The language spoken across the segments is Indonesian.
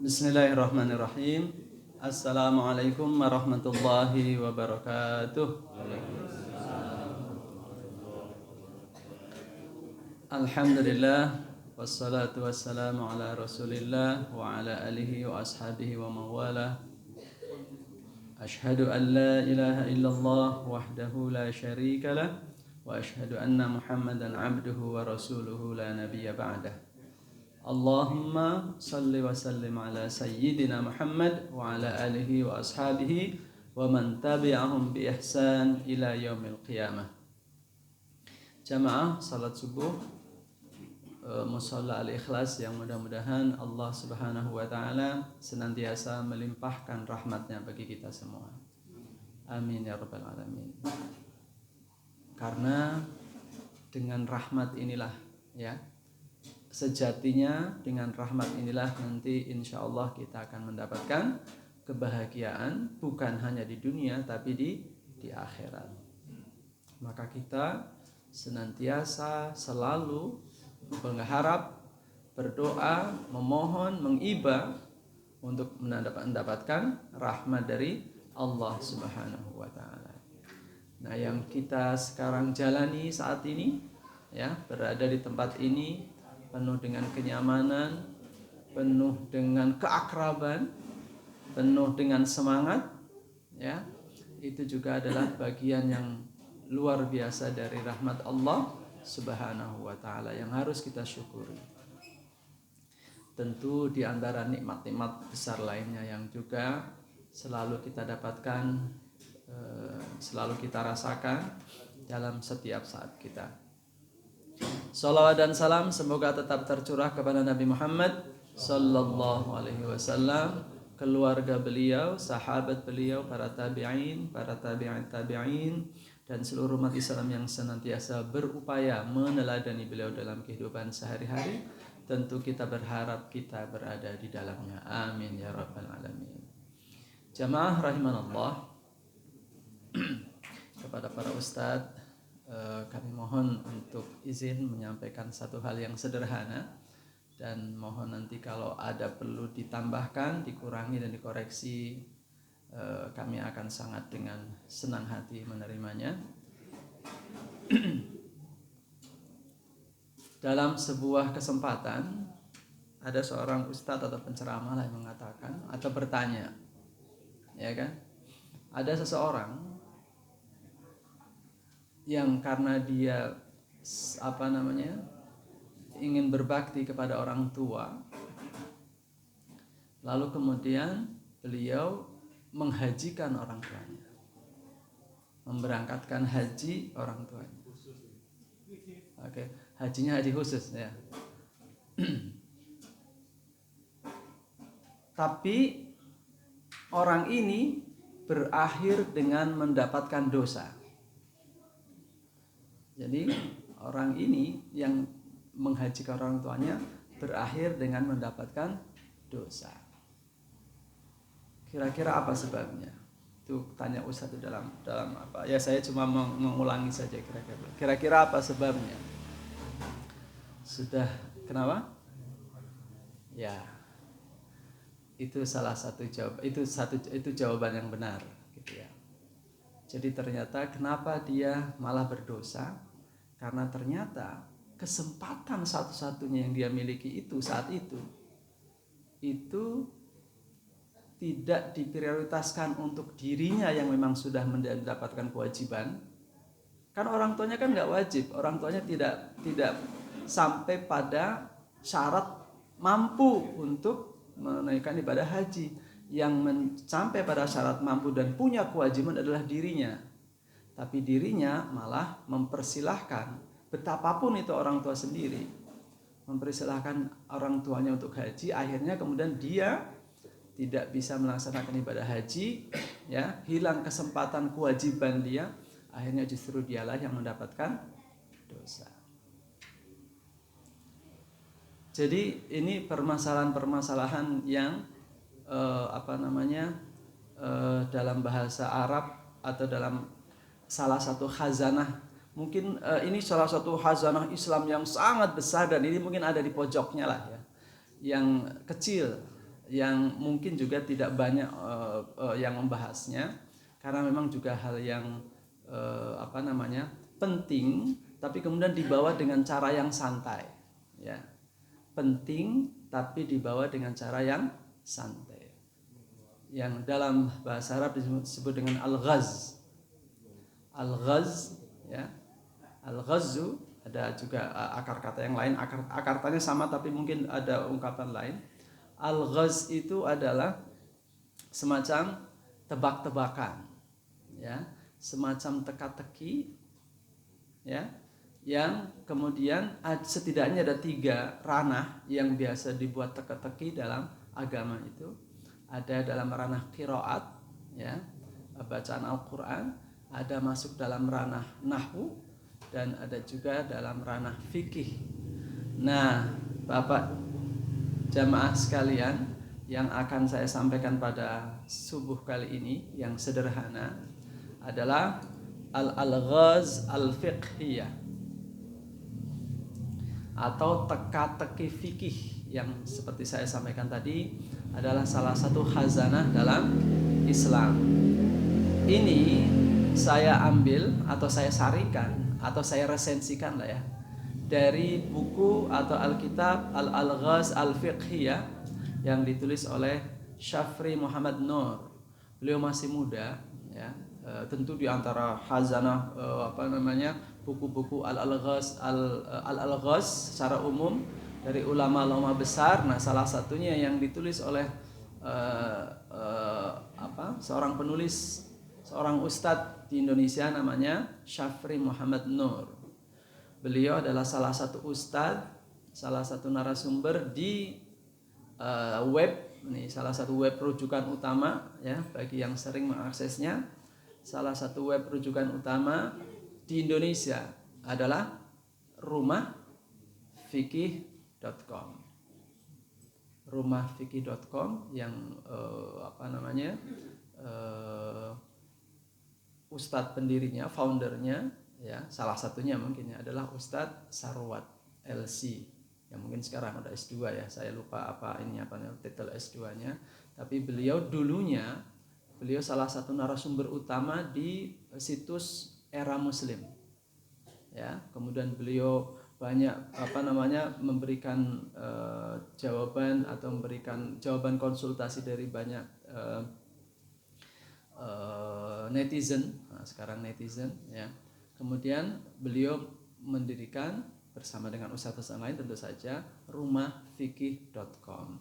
Bismillahirrahmanirrahim. Assalamualaikum warahmatullahi wabarakatuh. Alhamdulillah wassalatu wassalamu ala Rasulillah wa ala alihi wa ashabihi wa mawala. Ashhadu an la ilaha illallah wahdahu la syarika lah wa ashhadu anna Muhammadan abduhu wa rasuluhu la nabiyya ba'dah. Allahumma salli wa sallim ala sayyidina Muhammad wa ala alihi wa ashabihi wa man tabi'ahum bi ihsan ila yaumil qiyamah. Jamaah salat subuh Musalla Al-Ikhlas yang mudah-mudahan Allah Subhanahu wa taala senantiasa melimpahkan rahmatnya bagi kita semua. Amin ya rabbal alamin. Karena dengan rahmat inilah ya, sejatinya dengan rahmat inilah nanti insya Allah kita akan mendapatkan kebahagiaan bukan hanya di dunia tapi di akhirat. Maka kita senantiasa selalu berharap, berdoa, memohon, mengibah untuk mendapatkan rahmat dari Allah Subhanahu wa taala. Nah, yang kita sekarang jalani saat ini ya, berada di tempat ini penuh dengan kenyamanan, penuh dengan keakraban, penuh dengan semangat, ya, itu juga adalah bagian yang luar biasa dari rahmat Allah Subhanahu wa taala yang harus kita syukuri. Tentu di antara nikmat-nikmat besar lainnya yang juga selalu kita dapatkan, selalu kita rasakan dalam setiap saat kita. Salawat dan salam semoga tetap tercurah kepada Nabi Muhammad sallallahu alaihi wasallam, keluarga beliau, sahabat beliau, para tabi'in, para tabi'in tabi'in dan seluruh umat Islam yang senantiasa berupaya meneladani beliau dalam kehidupan sehari-hari. Tentu kita berharap kita berada di dalamnya. Amin ya rabbal alamin. Jamaah rahimanallah, kepada para ustadz kami mohon untuk izin menyampaikan satu hal yang sederhana dan mohon nanti kalau ada perlu ditambahkan, dikurangi dan dikoreksi, kami akan sangat dengan senang hati menerimanya. Dalam sebuah kesempatan ada seorang ustadz atau penceramah yang mengatakan atau bertanya, ya kan, ada seseorang yang karena dia ingin berbakti kepada orang tua, lalu kemudian beliau menghajikan orang tuanya, memberangkatkan haji orang tuanya. Oke, hajinya haji khusus ya. Tapi orang ini berakhir dengan mendapatkan dosa. Jadi orang ini yang menghajikan orang tuanya berakhir dengan mendapatkan dosa. Kira-kira apa sebabnya? Itu tanya Ustaz itu dalam apa? Ya saya cuma mengulangi saja kira-kira. Kira-kira apa sebabnya? Sudah kenapa? Ya. Itu salah satu itu jawaban yang benar gitu ya. Jadi ternyata kenapa dia malah berdosa? Karena ternyata kesempatan satu-satunya yang dia miliki itu saat itu tidak diprioritaskan untuk dirinya yang memang sudah mendapatkan kewajiban. Kan orang tuanya kan nggak wajib, orang tuanya tidak sampai pada syarat mampu untuk menunaikan ibadah haji. Yang sampai pada syarat mampu dan punya kewajiban adalah dirinya. Tapi dirinya malah mempersilahkan, betapapun itu orang tua sendiri, mempersilahkan orang tuanya untuk haji. Akhirnya kemudian dia tidak bisa melaksanakan ibadah haji, ya, hilang kesempatan kewajiban dia. Akhirnya justru dialah yang mendapatkan dosa. Jadi ini permasalahan-permasalahan yang dalam bahasa Arab atau dalam salah satu khazanah, mungkin ini salah satu khazanah Islam yang sangat besar dan ini mungkin ada di pojoknya lah ya, yang kecil yang mungkin juga tidak banyak yang membahasnya, karena memang juga hal yang penting, tapi kemudian dibawa dengan cara yang santai, ya. Penting tapi dibawa dengan cara yang santai, yang dalam bahasa Arab disebut dengan al-ghaz. Al-ghaz, ya. Al-ghazzu, ada juga akar kata yang lain, akar katanya sama tapi mungkin ada ungkapan lain. Al-ghaz itu adalah semacam tebak-tebakan, ya, semacam teka-teki, ya, yang kemudian setidaknya ada 3 ranah yang biasa dibuat teka-teki dalam agama itu. Ada dalam ranah qiraat, ya, bacaan Al-Quran, ada masuk dalam ranah nahwu, dan ada juga dalam ranah fikih. Nah, Bapak jamaah sekalian, yang akan saya sampaikan pada subuh kali ini yang sederhana adalah al-alghaz al-fiqhiyah atau teka-teki fikih, yang seperti saya sampaikan tadi adalah salah satu khazanah dalam Islam. Ini saya ambil atau saya sarikan atau saya resensikan lah, ya, dari buku atau Alkitab Al-Alghaz Al-Fiqhiyah yang ditulis oleh Syafri Muhammad Nur. Beliau masih muda, ya, tentu di antara khazanah buku-buku Al-Alghaz Al-Alghaz secara umum dari ulama-ulama besar. Nah, salah satunya yang ditulis oleh seorang penulis, seorang ustadz di Indonesia namanya Syafri Muhammad Nur. Beliau adalah salah satu ustadz, salah satu narasumber di web ini, salah satu web rujukan utama, ya, bagi yang sering mengaksesnya. Salah satu web rujukan utama di Indonesia adalah rumahfikih.com. Rumahfikih.com yang ustadz pendirinya, foundernya, ya, salah satunya mungkin adalah Ustadz Sarwat LC, yang mungkin sekarang udah S2, ya, saya lupa titel S2-nya, tapi beliau salah satu narasumber utama di situs Era Muslim, ya. Kemudian beliau banyak memberikan jawaban atau memberikan jawaban konsultasi dari banyak netizen, sekarang netizen, ya. Kemudian beliau mendirikan bersama dengan ustadz lain tentu saja rumahfikih.com.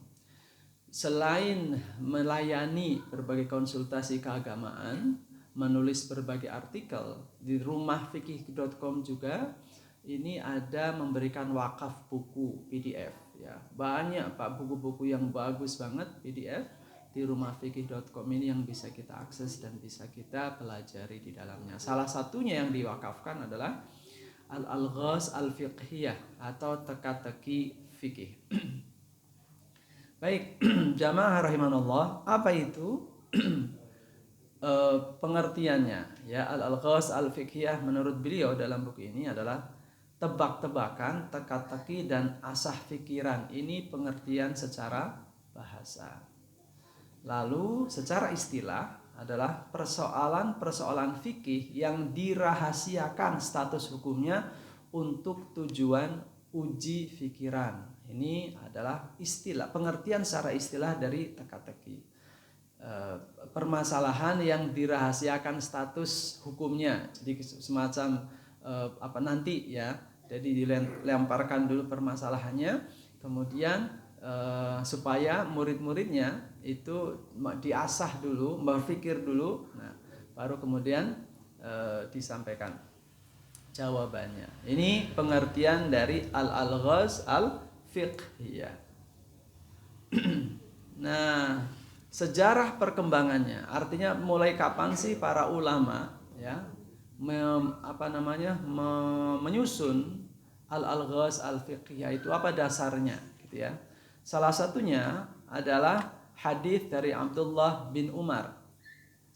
Selain melayani berbagai konsultasi keagamaan, menulis berbagai artikel di rumahfikih.com juga ini ada memberikan wakaf buku PDF, ya. Banyak Pak buku-buku yang bagus banget PDF di rumahfikih.com ini yang bisa kita akses dan bisa kita pelajari di dalamnya. Salah satunya yang diwakafkan adalah Al-Alghaz Al-Fiqhiyah atau teka-teki fikih. Baik, jamaah rahimanallah, apa itu pengertiannya, ya? Al-Alghaz Al-Fiqhiyah menurut beliau dalam buku ini adalah tebak-tebakan, teka-teki, dan asah pikiran. Ini pengertian secara bahasa. Lalu secara istilah adalah persoalan-persoalan fikih yang dirahasiakan status hukumnya untuk tujuan uji fikiran. Ini adalah istilah, pengertian secara istilah dari teka-teki. Permasalahan yang dirahasiakan status hukumnya. Jadi semacam nanti, ya. Jadi dilemparkan dulu permasalahannya, kemudian supaya murid-muridnya itu diasah dulu, berpikir dulu, nah, baru kemudian disampaikan jawabannya. Ini pengertian dari Al-Alghaz Al-Fiqhiyah. Nah, sejarah perkembangannya, artinya mulai kapan sih para ulama, ya, menyusun Al-Alghaz Al-Fiqhiyah itu, apa dasarnya, gitu, ya. Salah satunya adalah hadis dari Abdullah bin Umar,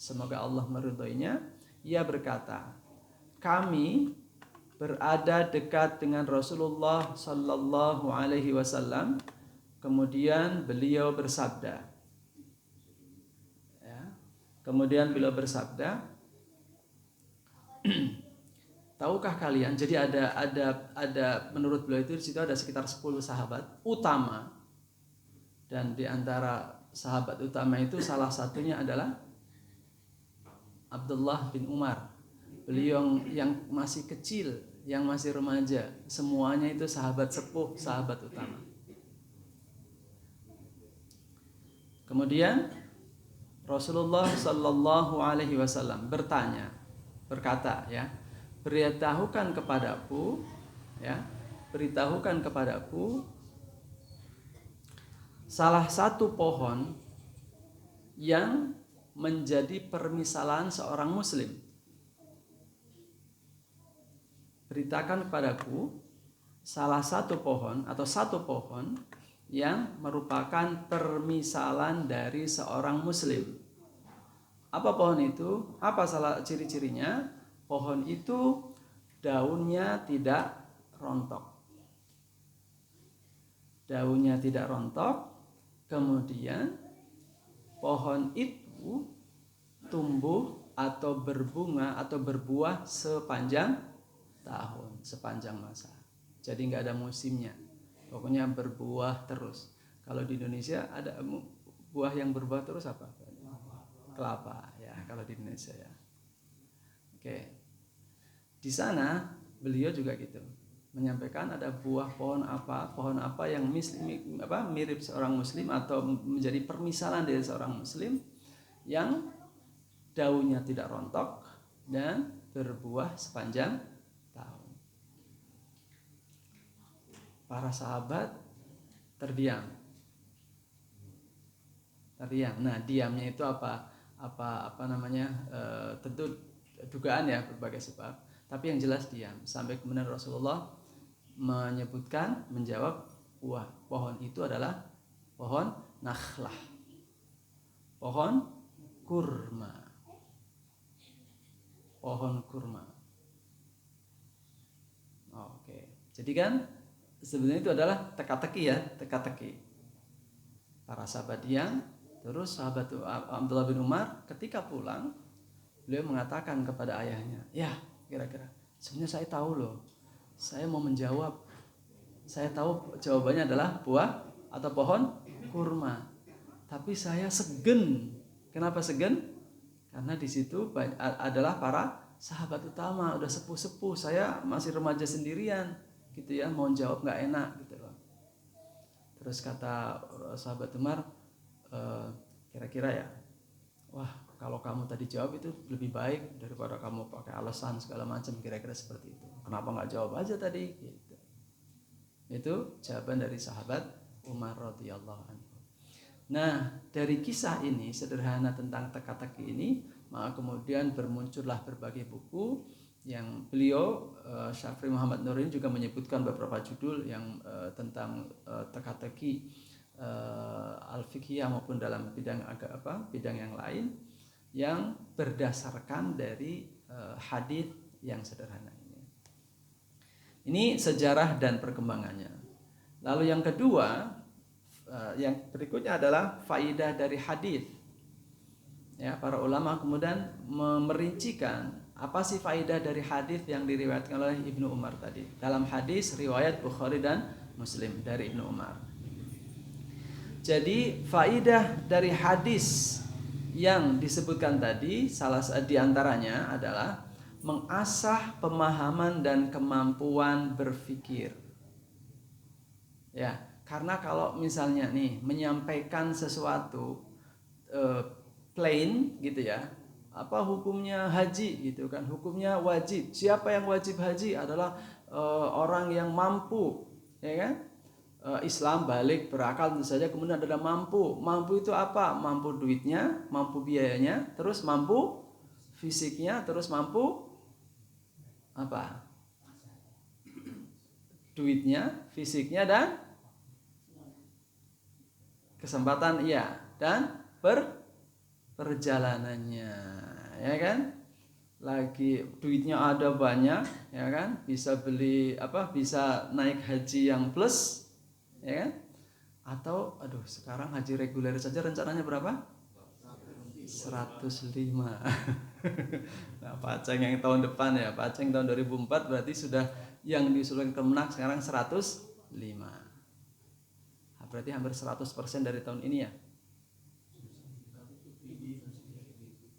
semoga Allah meridhoinya. Ia berkata, kami berada dekat dengan Rasulullah sallallahu alaihi wasallam kemudian beliau bersabda, ya, kemudian beliau bersabda, tahukah kalian? Jadi ada menurut beliau itu di situ ada sekitar 10 sahabat utama, dan di antara sahabat utama itu salah satunya adalah Abdullah bin Umar. Beliau yang masih kecil, yang masih remaja, semuanya itu sahabat sepuh, sahabat utama. Kemudian Rasulullah Shallallahu Alaihi Wasallam berkata, ya, beritahukan kepadaku salah satu pohon yang menjadi permisalan seorang muslim. Beritakan kepadaku salah satu pohon atau satu pohon yang merupakan permisalan dari seorang muslim. Apa pohon itu? Apa salah ciri-cirinya? Pohon itu daunnya tidak rontok. Daunnya tidak rontok. Kemudian pohon itu tumbuh atau berbunga atau berbuah sepanjang tahun, sepanjang masa. Jadi nggak ada musimnya. Pokoknya berbuah terus. Kalau di Indonesia ada buah yang berbuah terus apa? Kelapa, ya, kalau di Indonesia, ya. Oke. Di sana beliau juga gitu, menyampaikan ada pohon apa yang mirip seorang muslim atau menjadi permisalan dari seorang muslim yang daunnya tidak rontok dan berbuah sepanjang tahun. Para sahabat terdiam. Nah, diamnya itu tentu dugaan, ya, berbagai sebab. Tapi yang jelas diam. Sampai kemudian Rasulullah menjawab, pohon itu adalah pohon nakhlah, pohon kurma. Oke. Jadi kan sebenarnya itu adalah teka-teki. Para sahabat diam. Terus sahabat Abdullah bin Umar ketika pulang, beliau mengatakan kepada ayahnya, ya, kira-kira sebenarnya saya tahu loh, saya mau menjawab, saya tahu jawabannya adalah buah atau pohon kurma, tapi saya segen. Kenapa segen? Karena di situ adalah para sahabat utama, udah sepuh-sepuh, saya masih remaja sendirian, gitu ya, mau jawab nggak enak, gitu loh. Terus kata sahabat Umar, kira-kira, ya, wah, kalau kamu tadi jawab itu lebih baik daripada kamu pakai alasan segala macam, kira-kira seperti itu. Kenapa nggak jawab aja tadi? Gitu. Itu jawaban dari sahabat Umar radhiyallahu anhu. Nah, dari kisah ini sederhana tentang teka-teki ini, maka kemudian bermuncullah berbagai buku yang beliau Syafri Muhammad Nurin juga menyebutkan beberapa judul yang tentang teka-teki al-fiqhiyah maupun dalam bidang yang lain yang berdasarkan dari hadis yang sederhana ini. Ini sejarah dan perkembangannya. Lalu yang kedua, yang berikutnya adalah faidah dari hadis. Ya, para ulama kemudian merincikan apa sih faidah dari hadis yang diriwayatkan oleh Ibnu Umar tadi. Dalam hadis riwayat Bukhari dan Muslim dari Ibnu Umar. Jadi faidah dari hadis yang disebutkan tadi salah di antaranya adalah mengasah pemahaman dan kemampuan berpikir. Ya, karena kalau misalnya nih menyampaikan sesuatu plain gitu ya, apa hukumnya haji gitu kan, hukumnya wajib. Siapa yang wajib haji adalah orang yang mampu, ya kan? Islam balik berakal tentu saja, kemudian ada mampu itu apa? Mampu duitnya, mampu biayanya, terus mampu fisiknya, terus mampu apa? Duitnya, fisiknya, dan kesempatan, iya, dan perjalanannya, ya kan? Lagi duitnya ada banyak, ya kan? Bisa beli bisa naik haji yang plus, ya kan? Atau aduh sekarang haji reguler saja rencananya berapa? 105. Nah, Pak Aceng yang tahun depan ya, Pak Aceng tahun 2004 berarti sudah yang diusulkan Kemenak sekarang 105. Nah, berarti hampir 100% dari tahun ini ya.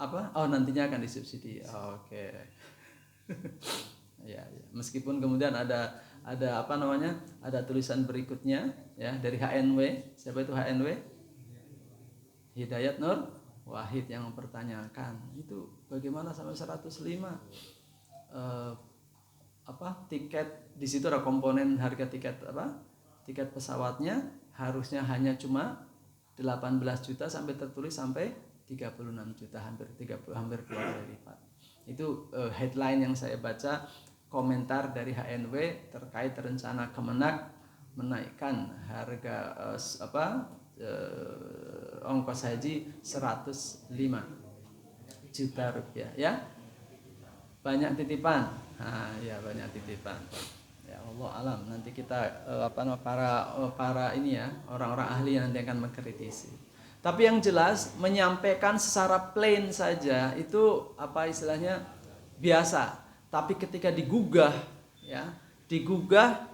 Apa? Oh, nantinya akan disubsidi. Oke. Ya, ya. Meskipun kemudian ada apa namanya? Ada tulisan berikutnya ya dari HNW. Siapa itu HNW? Hidayat Nur Wahid yang mempertanyakan itu bagaimana sampai 105 tiket di situ ada komponen harga tiket tiket pesawatnya harusnya hanya cuma 18 juta sampai tertulis sampai 36 juta hampir 2 kali lipat. Itu headline yang saya baca komentar dari HNW terkait rencana Kemenak menaikkan harga ongkos haji 105 juta rupiah ya. Banyak titipan. Nah, ya banyak titipan. Ya Allah alam nanti kita para ini ya orang-orang ahli yang nanti akan mengkritisi. Tapi yang jelas menyampaikan secara plain saja itu apa istilahnya biasa. Tapi ketika digugah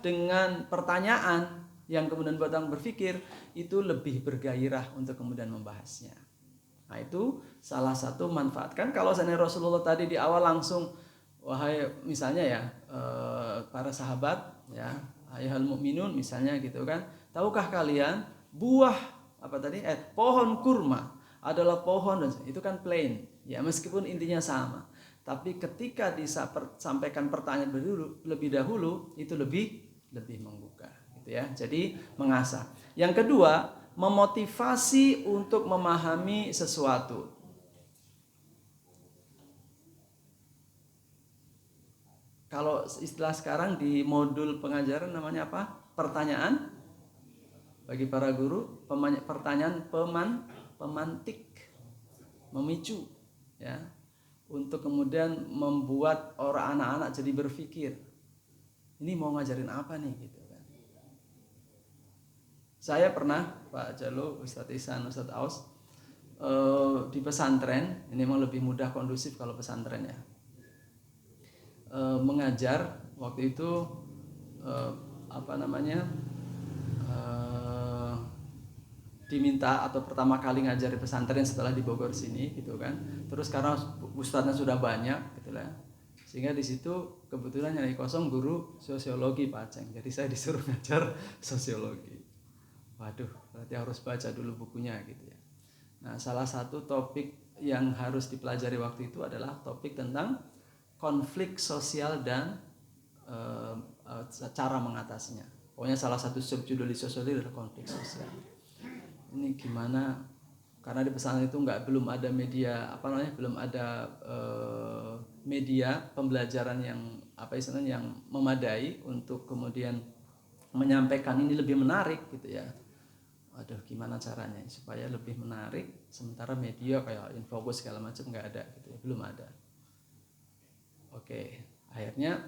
dengan pertanyaan yang kemudian buat orang berpikir itu lebih bergairah untuk kemudian membahasnya. Nah itu salah satu manfaatkan kalau seandainya Rasulullah tadi di awal langsung wahai misalnya ya para sahabat ya ayyuhal mu'minun misalnya gitu kan, tahukah kalian buah pohon kurma adalah pohon dan itu kan plain ya meskipun intinya sama, tapi ketika disampaikan pertanyaan lebih dahulu itu lebih menggugah gitu ya, jadi mengasah. Yang kedua memotivasi untuk memahami sesuatu. Kalau istilah sekarang di modul pengajaran namanya apa? Pertanyaan bagi para guru, pertanyaan pemantik, memicu ya, untuk kemudian membuat orang anak-anak jadi berpikir. Ini mau ngajarin apa nih gitu kan. Saya pernah Pak Jalo, Ustadz Ihsan, Ustadz Aus di pesantren, ini memang lebih mudah kondusif kalau pesantren ya. Mengajar waktu itu diminta atau pertama kali ngajar di pesantren setelah di Bogor sini gitu kan. Terus karena ustadznya sudah banyak gitu lah. Sehingga di situ kebetulan nyari kosong guru sosiologi Pak Aceng. Jadi saya disuruh ngajar sosiologi. Waduh, berarti harus baca dulu bukunya gitu ya. Nah, salah satu topik yang harus dipelajari waktu itu adalah topik tentang konflik sosial dan cara mengatasinya. Pokoknya salah satu subjudul di sosiologi adalah konflik sosial. Ini gimana? Karena di pesantren itu belum ada media belum ada media pembelajaran yang yang memadai untuk kemudian menyampaikan ini lebih menarik gitu ya. Waduh, gimana caranya supaya lebih menarik sementara media kayak Infobus segala macam nggak ada gitu ya, belum ada. Oke, akhirnya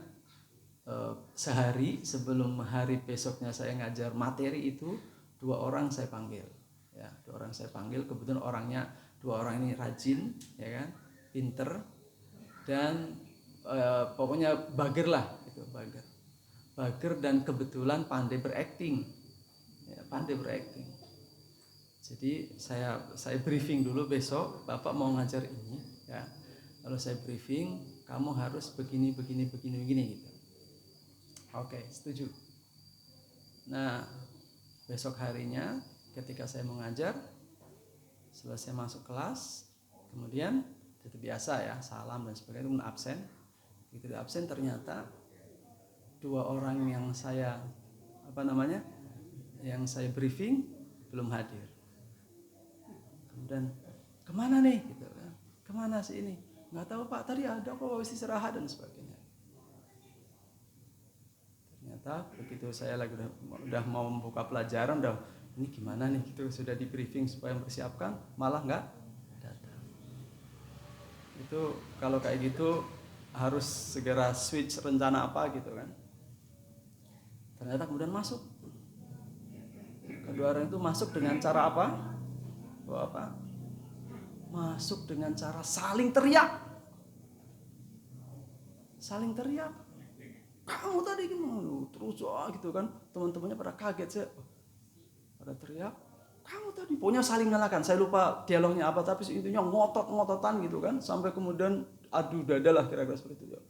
sehari sebelum hari besoknya saya ngajar materi itu 2 orang saya panggil. Ya, 2 orang saya panggil, kebetulan 2 orang ini rajin, ya kan, pinter dan pokoknya bager lah, gitu, bager dan kebetulan pandai berakting, ya, Jadi saya briefing dulu besok, Bapak mau ngajar ini, ya. Kalau saya briefing, kamu harus begini gitu. Oke, setuju. Nah, besok harinya ketika saya mengajar, selesai masuk kelas, kemudian seperti biasa ya, salam dan sebagainya, kemudian absen. Begitu absen ternyata 2 orang yang saya yang saya briefing belum hadir. Kemudian kemana nih? Gitu kan? Kemana sih ini? Nggak tahu Pak, tadi ada kok habis istirahat dan sebagainya. Ternyata begitu saya lagi udah mau membuka pelajaran, ini gimana nih gitu, sudah di briefing supaya mempersiapkan, malah nggak datang. Itu kalau kayak gitu harus segera switch rencana apa gitu kan. Ternyata kemudian masuk ke Kedua orang itu masuk dengan cara apa? Masuk dengan cara saling teriak. Saling teriak. Kamu tadi gimana? Terus gitu kan. Teman-temannya pada kaget, saya pada teriak. Kamu tadi, pokoknya saling nyalakan. Saya lupa dialognya apa, tapi intinya ngotot-ngototan gitu kan. Sampai kemudian adu dada lah kira-kira seperti itu ya.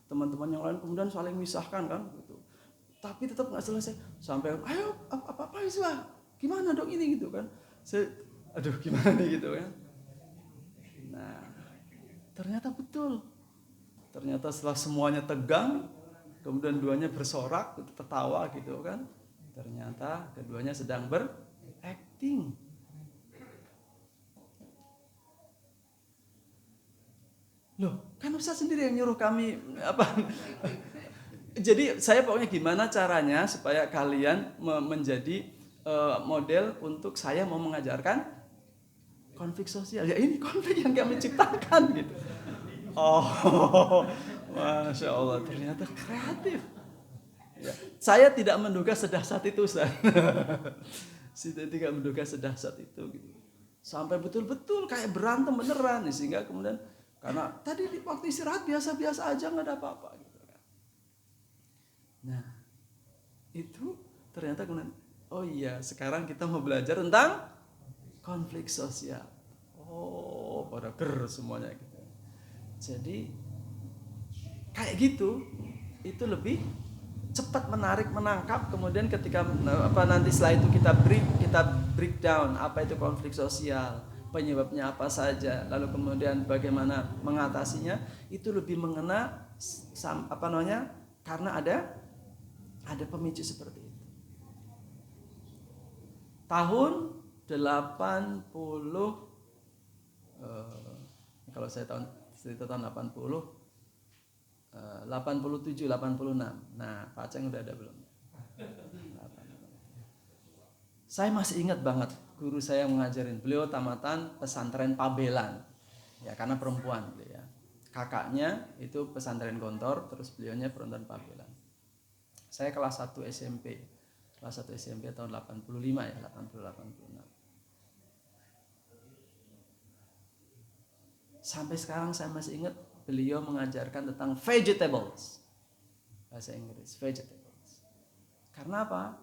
Teman-teman yang lain kemudian saling misahkan kan gitu. Tapi tetap nggak selesai. Sampai, ayo apa sih Pak? Gimana dong ini gitu kan. Saya, aduh gimana nih gitu kan. Nah, ternyata betul. Ternyata setelah semuanya tegang, kemudian duanya bersorak, tertawa gitu kan. Ternyata keduanya sedang berakting. Loh, kan Ustaz sendiri yang nyuruh kami apa? Jadi saya pokoknya gimana caranya supaya kalian menjadi model untuk saya mau mengajarkan konflik sosial. Ya ini konflik yang kami ciptakan gitu. Oh, Masya Allah, ternyata kreatif. Ya. Saya tidak menduga sedahsyat itu, Ustaz. Saya tidak menduga sedahsyat itu gitu. Sampai betul-betul kayak berantem beneran, sehingga kemudian karena tadi di waktu istirahat biasa-biasa aja nggak ada apa-apa gitu kan. Nah, itu ternyata kemudian oh iya, sekarang kita mau belajar tentang konflik sosial. Oh, pada ger semuanya gitu. Jadi kayak gitu itu lebih cepat menarik, menangkap. Kemudian ketika nanti setelah itu kita breakdown apa itu konflik sosial, penyebabnya apa saja, lalu kemudian bagaimana mengatasinya, itu lebih mengena karena ada pemicu seperti itu. Tahun 80 kalau saya tahun 80 87, 86. Nah, Pak Aceng udah ada belum? Saya masih ingat banget guru saya mengajarin. Beliau tamatan pesantren Pabelan. Ya, karena perempuan beliau ya. Kakaknya itu pesantren Gontor, terus beliaunya pesantren Pabelan. Saya kelas 1 SMP. Kelas 1 SMP tahun 85 ya, 80-86. Sampai sekarang saya masih ingat beliau mengajarkan tentang vegetables. Bahasa Inggris, vegetables. Karena apa?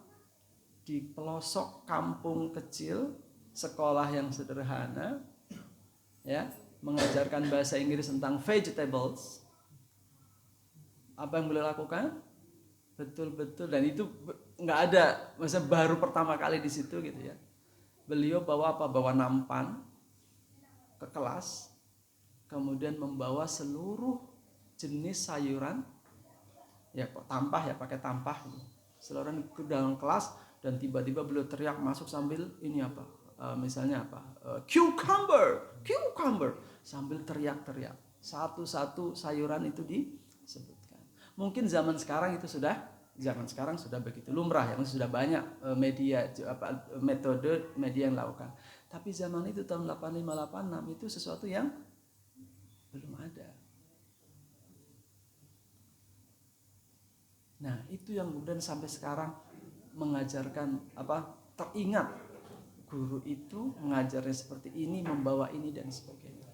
Di pelosok kampung kecil, sekolah yang sederhana, ya, mengajarkan bahasa Inggris tentang vegetables. Apa yang beliau lakukan? Betul-betul, dan itu nggak ada, maksudnya baru pertama kali di situ gitu ya. Beliau bawa apa? Bawa nampan ke kelas, kemudian membawa seluruh jenis sayuran, ya tampah ya, pakai tampah, seluruh ke dalam kelas, dan tiba-tiba beliau teriak masuk sambil ini apa, misalnya apa, cucumber, sambil teriak-teriak, satu-satu sayuran itu disebutkan. Mungkin zaman sekarang sudah begitu lumrah ya, sudah banyak metode media yang lakukan. Tapi zaman itu tahun 85-86 itu sesuatu yang belum ada. Nah, itu yang kemudian sampai sekarang mengajarkan teringat guru itu mengajarnya seperti ini, membawa ini dan sebagainya.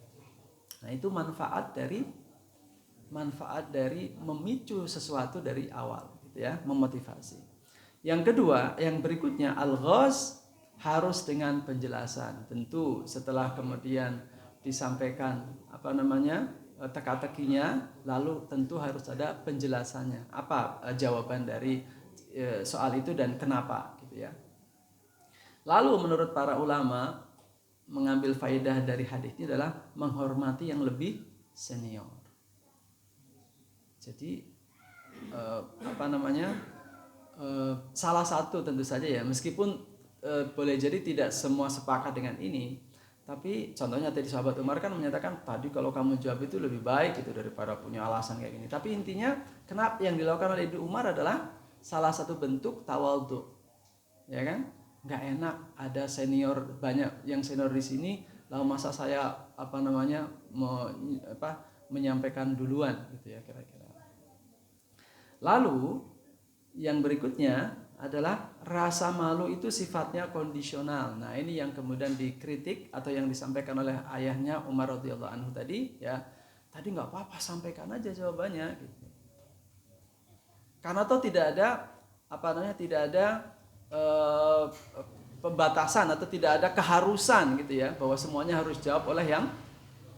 Nah, itu manfaat dari memicu sesuatu dari awal gitu ya, memotivasi. Yang kedua, yang berikutnya al-ghaz harus dengan penjelasan. Tentu setelah kemudian disampaikan teka-tekinya, lalu tentu harus ada penjelasannya. Apa jawaban dari soal itu dan kenapa gitu ya. Lalu menurut para ulama, mengambil faedah dari hadis ini adalah menghormati yang lebih senior. Jadi salah satu tentu saja ya, meskipun boleh jadi tidak semua sepakat dengan ini. Tapi contohnya tadi sahabat Umar kan menyatakan tadi kalau kamu jawab itu lebih baik gitu daripada punya alasan kayak gini. Tapi intinya kenapa yang dilakukan oleh Ibnu Umar adalah salah satu bentuk tawadhu. Ya kan? Enggak enak ada senior, banyak yang senior di sini, lalu masa saya menyampaikan duluan gitu ya kira-kira. Lalu yang berikutnya adalah rasa malu itu sifatnya kondisional. Nah, ini yang kemudian dikritik atau yang disampaikan oleh ayahnya Umar radhiyallahu anhu tadi, ya. Tadi nggak apa-apa, sampaikan aja jawabannya gitu. Karena toh tidak ada tidak ada eh, pembatasan atau tidak ada keharusan gitu ya, bahwa semuanya harus jawab oleh yang,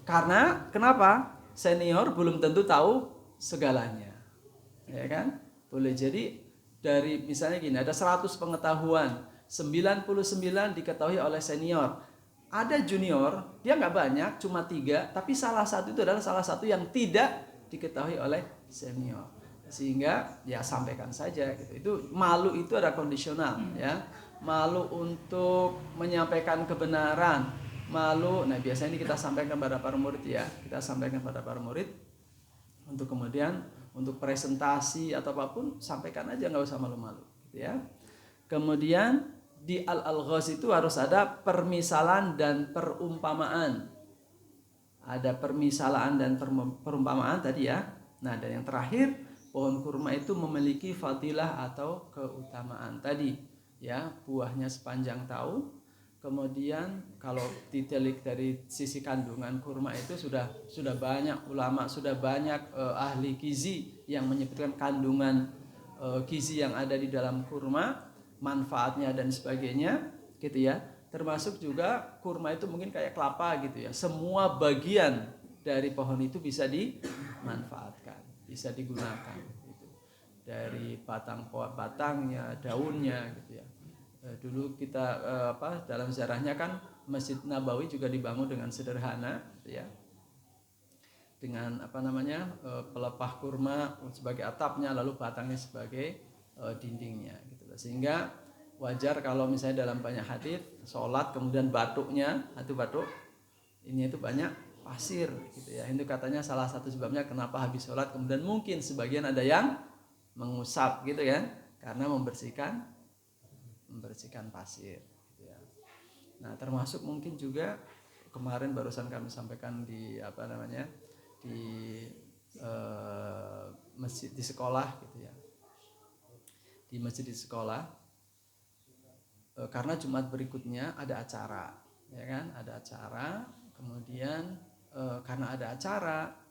karena kenapa? Senior belum tentu tahu segalanya. Ya kan? Boleh jadi dari misalnya gini, ada 100 pengetahuan, 99 diketahui oleh senior. Ada junior, dia nggak banyak, cuma 3, tapi salah satu itu adalah salah satu yang tidak diketahui oleh senior. Sehingga ya sampaikan saja gitu. Itu malu itu ada kondisional ya. Malu untuk menyampaikan kebenaran, malu. Nah, biasanya ini kita sampaikan pada para murid ya. Kita sampaikan pada para murid untuk kemudian untuk presentasi atau apapun sampaikan aja, nggak usah malu-malu gitu ya. Kemudian di al-alghaz itu harus ada permisalan dan perumpamaan. Ada permisalan dan perumpamaan tadi ya. Nah, dan yang terakhir, pohon kurma itu memiliki fadilah atau keutamaan tadi ya, buahnya sepanjang tahun. Kemudian kalau ditelik dari sisi kandungan kurma itu sudah banyak ulama, sudah banyak ahli gizi yang menyebutkan kandungan gizi yang ada di dalam kurma, manfaatnya dan sebagainya gitu ya. Termasuk juga kurma itu mungkin kayak kelapa gitu ya. Semua bagian dari pohon itu bisa dimanfaatkan, bisa digunakan gitu. Dari batangnya, daunnya gitu ya. Dulu kita dalam sejarahnya kan Masjid Nabawi juga dibangun dengan sederhana gitu ya, dengan pelepah kurma sebagai atapnya, lalu batangnya sebagai dindingnya gitu. Sehingga wajar kalau misalnya dalam banyak hadis sholat kemudian batuknya itu batuk ini itu banyak pasir gitu ya. Itu katanya salah satu sebabnya kenapa habis sholat kemudian mungkin sebagian ada yang mengusap gitu ya, karena membersihkan pasir gitu ya. Nah, termasuk mungkin juga kemarin barusan kami sampaikan di di masjid di sekolah gitu ya. Di masjid di sekolah, karena Jumat berikutnya ada acara ya kan, ada acara. Kemudian karena ada acara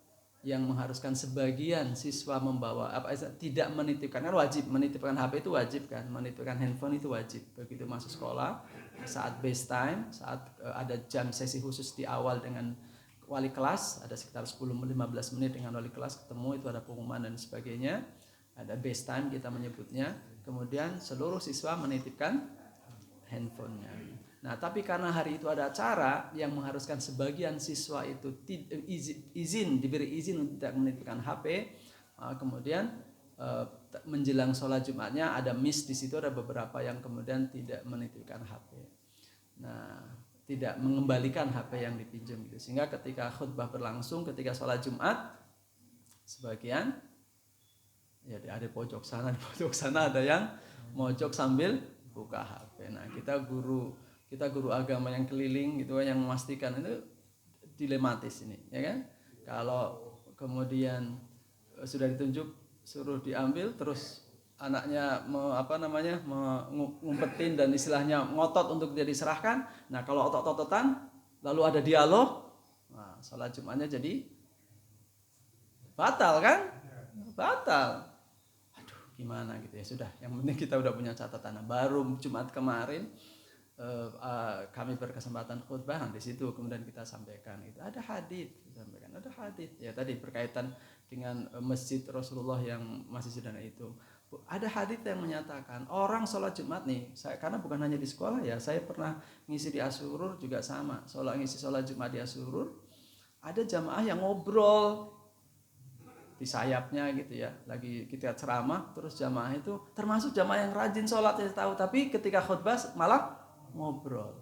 yang mengharuskan sebagian siswa membawa tidak menitipkan, kan wajib menitipkan HP itu wajib kan, menitipkan handphone itu wajib begitu masuk sekolah, saat base time, saat ada jam sesi khusus di awal dengan wali kelas, ada sekitar 10-15 menit dengan wali kelas ketemu, itu ada pengumuman dan sebagainya, ada base time kita menyebutnya. Kemudian seluruh siswa menitipkan handphonenya. Nah, tapi karena hari itu ada acara yang mengharuskan sebagian siswa itu diberi izin untuk tidak menitipkan HP, kemudian menjelang sholat Jumatnya ada miss di situ, ada beberapa yang kemudian tidak menitipkan HP. Nah, tidak mengembalikan HP yang dipinjam gitu. Sehingga ketika khutbah berlangsung, ketika sholat Jumat, sebagian ya ada pojok sana ada yang mojok sambil buka HP. Nah, kita guru agama yang keliling gitu yang memastikan itu dilematis ini ya kan. Kalau kemudian sudah ditunjuk suruh diambil, terus anaknya ngumpetin dan istilahnya ngotot untuk dia diserahkan. Nah, kalau otot-ototan lalu ada dialog, nah sholat Jumatnya jadi batal kan? Batal. Aduh, gimana gitu ya. Sudah, yang penting kita udah punya catatan. Nah, baru Jumat kemarin kami berkesempatan khutbah, di situ kemudian kita sampaikan itu ada hadis, ya tadi berkaitan dengan masjid Rasulullah yang masih sederhana itu. Ada hadis yang menyatakan orang sholat Jumat nih, karena bukan hanya di sekolah ya, saya pernah ngisi di Asyurur juga sama, ngisi sholat Jumat di Asyurur, ada jamaah yang ngobrol di sayapnya gitu ya, lagi kita ceramah, terus jamaah itu termasuk jamaah yang rajin sholat saya tahu, tapi ketika khutbah malah ngobrol.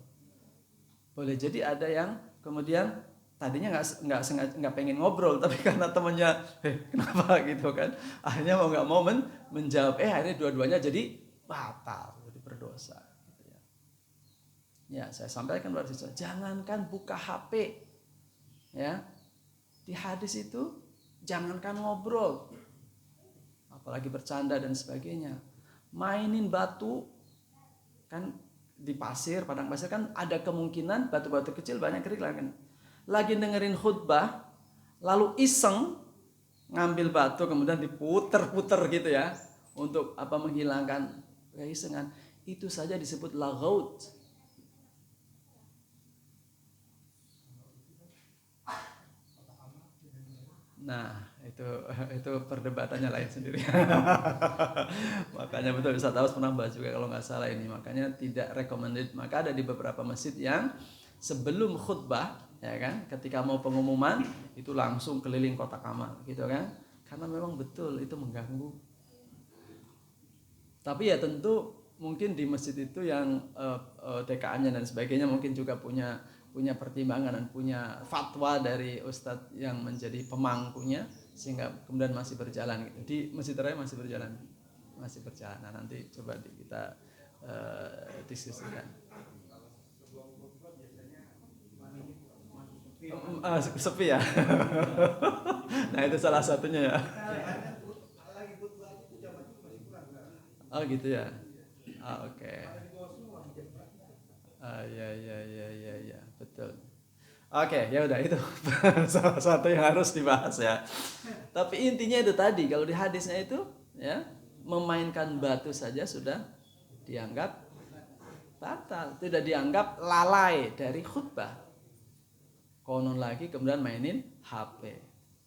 Boleh jadi ada yang kemudian tadinya nggak pengen ngobrol, tapi karena temannya kenapa gitu kan, akhirnya mau nggak mau menjawab, akhirnya dua-duanya jadi batal, jadi berdosa gitu ya. Ya, saya sampaikan pada siswa, jangankan buka HP ya, di hadis itu jangankan ngobrol apalagi bercanda dan sebagainya, mainin batu kan di pasir, padang pasir kan ada kemungkinan batu-batu kecil banyak kerikil kan. Lagi dengerin khutbah, lalu iseng ngambil batu kemudian diputer-puter gitu ya untuk apa menghilangkan keisengan, itu saja disebut laghaut. Nah, itu perdebatannya lain sendiri. Makanya betul Ustaz Awas pernah bahas juga kalau nggak salah ini. Makanya tidak recommended. Maka ada di beberapa masjid yang sebelum khutbah, ya kan, ketika mau pengumuman itu langsung keliling kotak amal, gitu kan? Karena memang betul itu mengganggu. Tapi ya tentu mungkin di masjid itu yang TKA-nya dan sebagainya mungkin juga punya pertimbangan dan punya fatwa dari ustadz yang menjadi pemangkunya sehingga kemudian masih berjalan gitu. Di Masjid Raya masih berjalan. Nah, nanti coba kita diskusikan. Sepi ya. Nah, itu salah satunya ya. Oh gitu ya. Oke. Ya, betul. Oke, ya udah itu salah satu yang harus dibahas ya. Tapi intinya itu tadi, kalau di hadisnya itu ya, memainkan batu saja sudah dianggap batal, tidak dianggap lalai dari khutbah. Konon lagi kemudian mainin HP.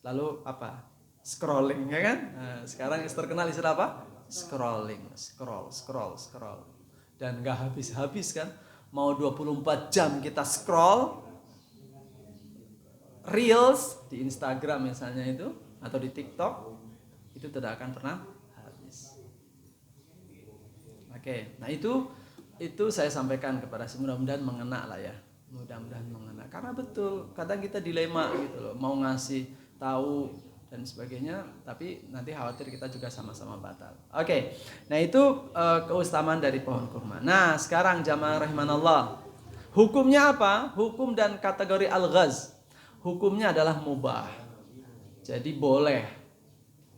Lalu apa? Scrolling ya kan? Nah, sekarang yang terkenal istilah apa? Scrolling, scroll. Dan gak habis-habis kan? Mau 24 jam kita scroll Reels di Instagram misalnya itu atau di TikTok, itu tidak akan pernah habis. Oke, nah itu saya sampaikan kepada mudah-mudahan mengena lah ya. Mudah-mudahan mengena. Karena betul, kadang kita dilema gitu loh, mau ngasih tahu dan sebagainya, tapi nanti khawatir kita juga sama-sama batal. Oke, nah itu keutamaan dari pohon kurma. Nah sekarang jamaah rahimanallah, hukumnya apa? Hukum dan kategori al-ghaz. Hukumnya adalah mubah. Jadi boleh,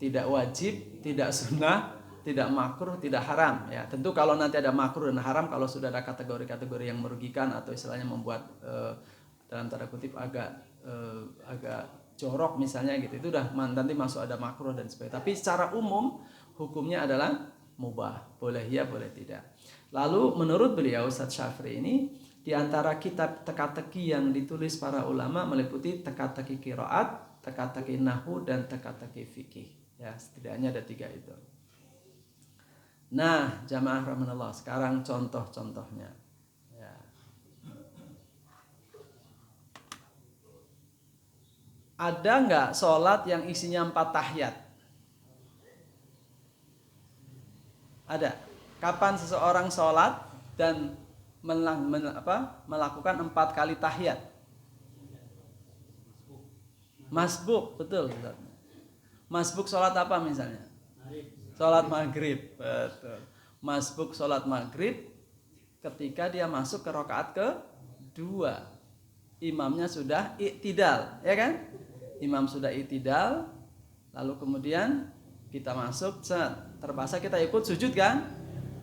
tidak wajib, tidak sunnah, tidak makruh, tidak haram ya. Tentu kalau nanti ada makruh dan haram, kalau sudah ada kategori-kategori yang merugikan atau istilahnya membuat dalam tanda kutip agak jorok misalnya gitu, itu udah nanti masuk ada makruh dan sebagainya. Tapi secara umum hukumnya adalah mubah, boleh ya boleh tidak. Lalu menurut beliau Ustadz Syafri ini, di antara kitab teka-teki yang ditulis para ulama meliputi teka-teki qiraat, teka-teki nahwu dan teka-teki fikih. Ya, setidaknya ada 3 itu. Nah, jamaah rahmanallah, sekarang contoh-contohnya. Ya. Ada nggak sholat yang isinya 4 tahiyat? Ada. Kapan seseorang sholat dan melakukan 4 kali tahiyat? Masbuk, betul. Masbuk sholat apa misalnya? Sholat maghrib, betul. Masbuk sholat maghrib ketika dia masuk ke rakaat kedua, imamnya sudah iktidal, ya kan? Imam sudah iktidal, lalu kemudian kita masuk, terpaksa kita ikut sujud kan?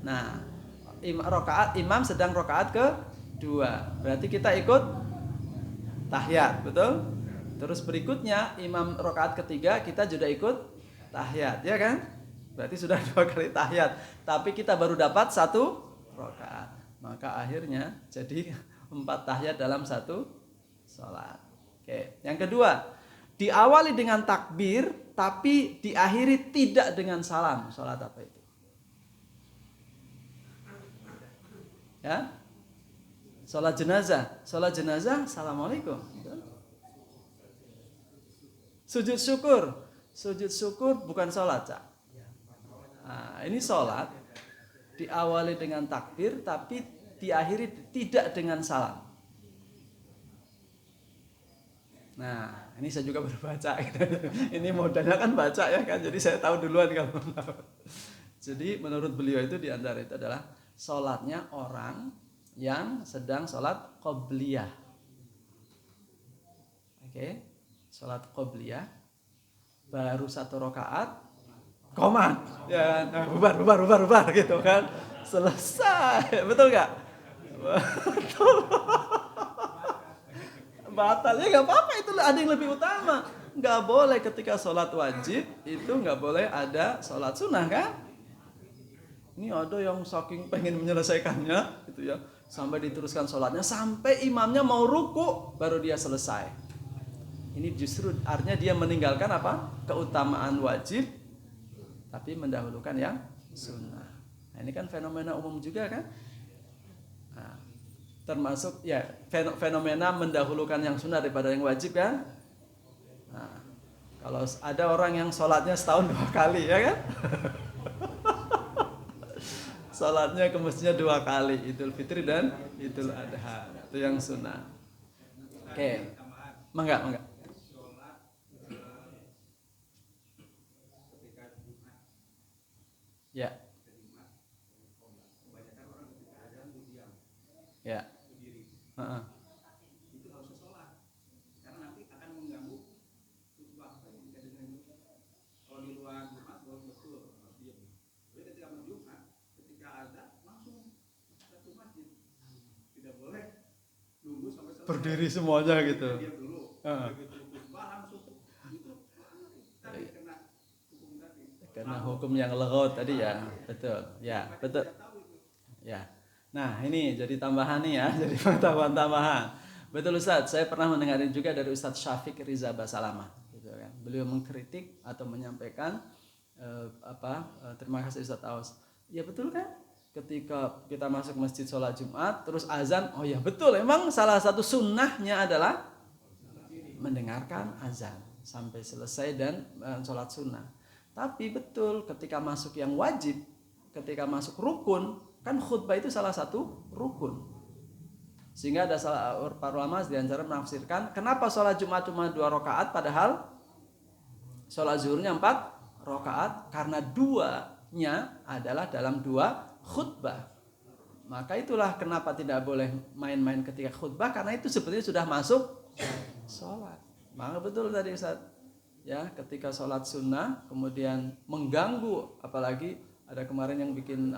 Nah, imam sedang rakaat kedua, berarti kita ikut tahiyat, betul? Terus berikutnya imam rakaat ketiga kita juga ikut tahiyat, ya kan? Berarti sudah 2 kali tahiyat, tapi kita baru dapat 1 rakaat. Maka akhirnya jadi 4 tahiyat dalam 1 sholat. Oke, yang kedua, diawali dengan takbir tapi diakhiri tidak dengan salam. Sholat apa itu? Ya, sholat jenazah. Sholat jenazah, assalamualaikum. Sujud syukur bukan sholat, Cak. Nah, ini sholat diawali dengan takbir tapi diakhiri tidak dengan salam. Nah, ini saya juga berbaca. Ini modalnya kan baca ya kan, jadi saya tahu duluan kalau. Jadi menurut beliau itu diantara itu adalah sholatnya orang yang sedang sholat qobliyah. Oke, sholat qobliyah baru 1 rakaat, komat, ya nah, bubar gitu kan, selesai, betul nggak? Betul. Batalnya nggak apa-apa, itu ada yang lebih utama. Nggak boleh ketika sholat wajib itu nggak boleh ada sholat sunnah kan? Ini ada yang saking pengen menyelesaikannya gitu ya, sampai diteruskan sholatnya sampai imamnya mau ruku baru dia selesai. Ini justru artinya dia meninggalkan apa? Keutamaan wajib tapi mendahulukan yang sunnah. Nah, ini kan fenomena umum juga kan? Nah, termasuk ya fenomena mendahulukan yang sunnah daripada yang wajib kan? Nah, kalau ada orang yang sholatnya setahun 2 kali ya kan? Salatnya ke masjidnya 2 kali, Idul Fitri dan Idul Adha. Itu yang sunnah. Oke. Mangga. Ya. Ya. Heeh. Berdiri semuanya gitu. Heeh. Karena hukum yang lewat tadi ya, betul. Ya, betul. Ya. Nah, ini jadi tambahan nih ya, jadi pengetahuan tambahan. Betul Ustaz, saya pernah mendengar juga dari Ustaz Syafiq Riza Basalamah gitu kan. Beliau mengkritik atau menyampaikan terima kasih Ustaz Aus. Ya betul kan? Ketika kita masuk masjid sholat Jumat terus azan, oh ya betul, emang salah satu sunnahnya adalah mendengarkan azan sampai selesai dan sholat sunnah. Tapi betul ketika masuk yang wajib, ketika masuk rukun, kan khutbah itu salah satu rukun. Sehingga ada para ulama di antara menafsirkan kenapa sholat Jumat cuma 2 rakaat padahal sholat zuhurnya 4 rakaat, karena 2-nya adalah dalam 2 khutbah. Maka itulah kenapa tidak boleh main-main ketika khutbah, karena itu sebenarnya sudah masuk sholat. Maka betul tadi Ustaz, ya ketika sholat sunnah kemudian mengganggu, apalagi ada kemarin yang bikin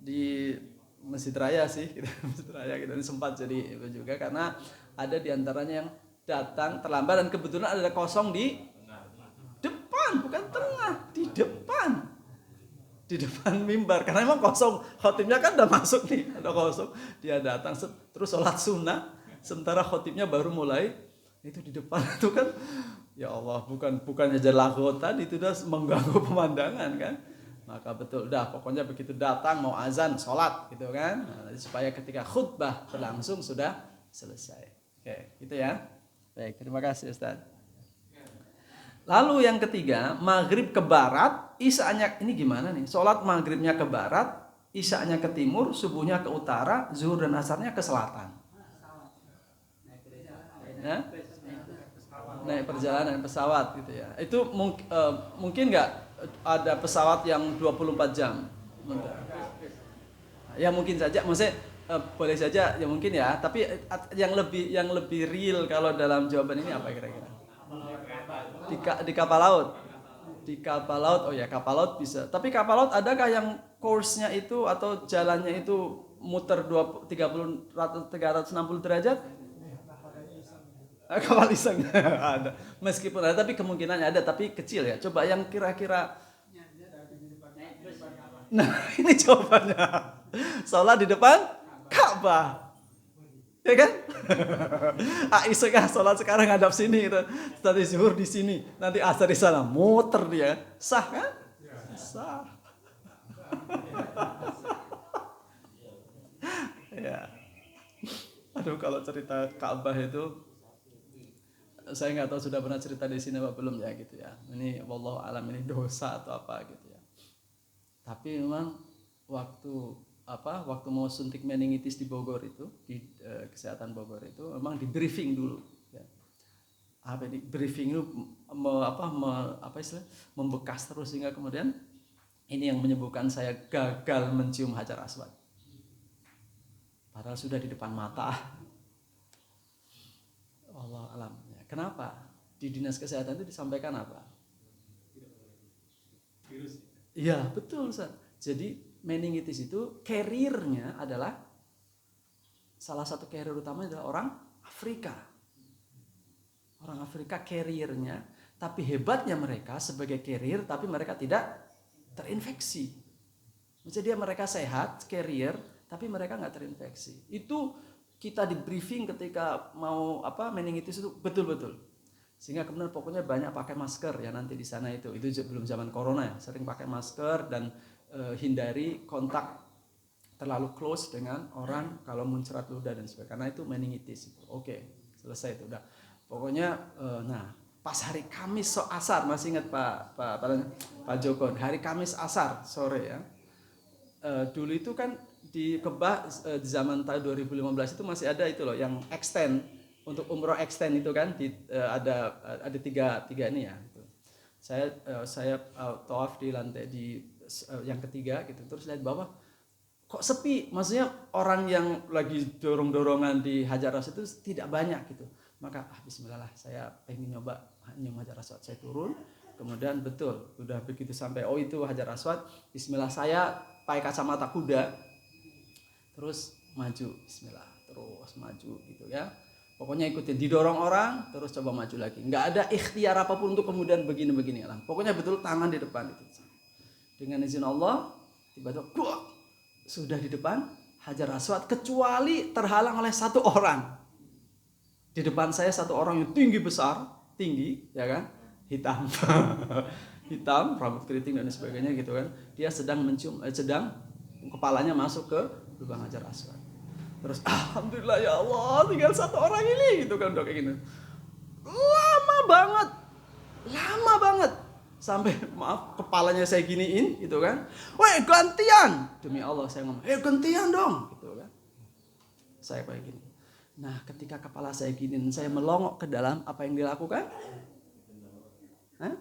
di Masjid Raya sih, Masjid Raya kita sempat jadi itu juga karena ada diantaranya yang datang terlambat dan kebetulan ada kosong di depan, bukan tengah, di depan mimbar, karena memang kosong, khotibnya kan udah masuk nih, ada kosong, dia datang terus sholat sunnah, sementara khotibnya baru mulai, itu di depan itu kan, ya Allah, bukannya jalagot tadi itu udah mengganggu pemandangan kan. Maka betul, udah pokoknya begitu datang mau azan, sholat gitu kan, nah, supaya ketika khutbah berlangsung sudah selesai. Oke, gitu ya. Baik, terima kasih Ustaz. Lalu yang ketiga, maghrib ke barat, isanya ini gimana nih? Sholat maghribnya ke barat, isanya ke timur, subuhnya ke utara, zuhur dan asarnya ke selatan. Ya? Naik perjalanan pesawat gitu ya. Itu mungkin nggak ada pesawat yang 24 jam? Ya mungkin saja, maksudnya boleh saja ya mungkin ya. Tapi yang lebih real kalau dalam jawaban ini apa kira-kira? Di kapal laut. Di kapal laut, oh ya kapal laut bisa. Tapi kapal laut adakah yang course-nya itu atau jalannya itu muter 360 derajat? Kapal iseng ada. Meskipun ada, tapi kemungkinannya ada, tapi kecil ya. Coba yang kira-kira. Nah, ini jawabannya. Sholat di depan Ka'bah. Ya kan? Aisyah sholat sekarang hadap sini, tadi zuhur di sini, nanti asar di sana, muter dia, sah kan? Sah. Ya. Aduh, kalau cerita Ka'bah itu, saya nggak tahu sudah pernah cerita di sini apa belum ya gitu ya. Ini wallahu alam ini dosa atau apa gitu ya. Tapi memang waktu mau suntik meningitis di Bogor itu, di kesehatan Bogor itu memang di briefing dulu ya. Di briefing itu membekas terus sehingga kemudian ini yang menyebabkan saya gagal mencium Hajar Aswad. Padahal sudah di depan mata. Allah alam. Ya, kenapa? Di dinas kesehatan itu disampaikan apa? Iya, betul Ustaz. Jadi meningitis itu carrier-nya adalah salah satu carrier utama adalah orang Afrika. Orang Afrika carrier-nya, tapi hebatnya mereka sebagai carrier tapi mereka tidak terinfeksi. Jadi mereka sehat, carrier, tapi mereka nggak terinfeksi. Itu kita di briefing ketika mau meningitis itu betul-betul. Sehingga kemudian pokoknya banyak pakai masker ya nanti di sana itu belum zaman corona ya, sering pakai masker dan hindari kontak terlalu close dengan orang kalau muncerat ludah dan sebagainya. Karena itu meningitis itu. Oke, selesai itu udah. Pokoknya pas hari Kamis asar, masih ingat Pak Joko, hari Kamis asar sore ya. Dulu itu kan di Kebah di zaman tahun 2015 itu masih ada itu loh yang extend untuk umroh extend itu kan ada tiga ini ya. Saya tawaf di lantai yang ketiga gitu, terus lihat bawah kok sepi, maksudnya orang yang lagi dorong-dorongan di Hajar Aswad itu tidak banyak gitu. Maka bismillah lah, saya pengen nyoba nyium Hajar Aswad. Saya turun, kemudian betul udah begitu sampai itu Hajar Aswad, bismillah saya pakai kacamata kuda, terus maju, bismillah, terus maju gitu ya. Pokoknya ikutin, didorong orang, terus coba maju lagi. Nggak ada ikhtiar apapun untuk kemudian begini-begini lah. Pokoknya betul tangan di depan itu. Dengan izin Allah, tiba-tiba sudah di depan Hajar Aswad, kecuali terhalang oleh satu orang. Di depan saya satu orang yang tinggi besar, tinggi, ya kan, hitam, hitam, rambut keriting dan sebagainya gitu kan. Dia sedang kepalanya masuk ke lubang Hajar Aswad. Terus alhamdulillah ya Allah, tinggal satu orang ini gitu kan, udah kayak gini. Lama banget. Sampai maaf kepalanya saya giniin gitu kan. Weh gantian. Demi Allah saya ngomong, gantian dong gitu kan. Saya kayak gini. Nah, ketika kepala saya giniin, saya melongok ke dalam, apa yang dilakukan? Hah?